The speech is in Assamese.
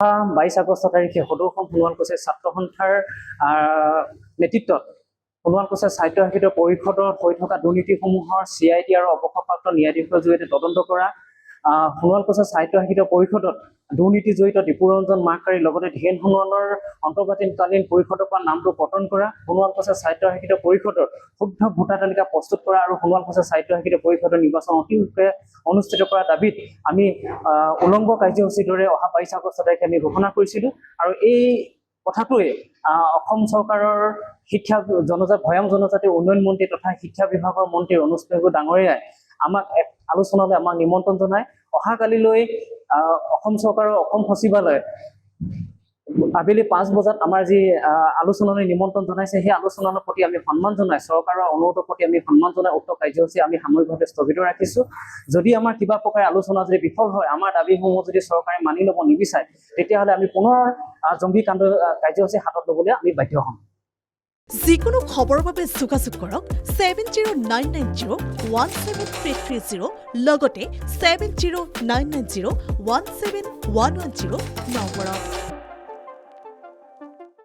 22 আগষ্ট তাৰিখে সদৌ অসম সোণোৱাল কছাৰী ছাত্ৰ সন্থাৰ নেতৃত্বত সোণোৱাল কছাৰী সাহিত্য সাহিত্য পৰিষদত হৈ থকা দুৰ্নীতিসমূহৰ CID আৰু অৱসৰপ্ৰাপ্ত ন্যায়াধীশৰ জৰিয়তে তদন্ত কৰা সোণোৱাল কছাৰী সাহিত্য সাহিত্য পৰিষদত দুৰ্নীতি জড়িত দীপুৰঞ্জন মাহকাৰীৰ লগতে ধীৰেন সোণোৱালৰ অন্তৰ্বৰ্তীকালীন পৰিষদৰ পৰা নামটো পতন কৰা সোণোৱাল কছাৰী সাহিত্য সাহিত্য পৰিষদৰ শুদ্ধ ভোটাৰ তালিকা প্ৰস্তুত কৰা আৰু সোণোৱাল কছাৰী সাহিত্য সাহিত্য পৰিষদৰ নিৰ্বাচন অতিশীঘ্ৰে অনুষ্ঠিত কৰাৰ দাবীত আমি উলংঘ কাৰ্যসূচীৰ দৰে অহা 22 আগষ্ট তাৰিখে আমি ঘোষণা কৰিছিলোঁ আৰু এই কথাটোৱে অসম চৰকাৰৰ শিক্ষা ভৈয়াম জনজাতি উন্নয়ন মন্ত্ৰী তথা শিক্ষা বিভাগৰ মন্ত্ৰী অনুজ পেগু ডাঙৰীয়াই আমাক এক আলোচনালৈ আমাক নিমন্ত্ৰণ জনায় অহাকালিলৈ অসম চৰকাৰৰ অসম সচিবালয় আবেলি 5 বজাত আমাৰ যি আলোচনালৈ নিমন্ত্ৰণ জনাইছে সেই আলোচনাৰ প্ৰতি আমি সন্মান জনাই চৰকাৰৰ অনুৰোধৰ প্ৰতি আমি সন্মান জনাই উক্ত কাৰ্যসূচী আমি সাময়িকভাৱে স্থগিত ৰাখিছোঁ যদি আমাৰ কিবা প্ৰকাৰে আলোচনা যদি বিফল হয় আমাৰ দাবীসমূহ যদি চৰকাৰে মানি ল'ব নিবিচাৰে তেতিয়াহ'লে আমি পুনৰ জংগী কাৰ্যসূচী হাতত ল'বলৈ আমি বাধ্য হ'ম যিকোনো খবৰৰ বাবে যোগাযোগ কৰক 7099017330 লগতে 7099017110 নম্বৰত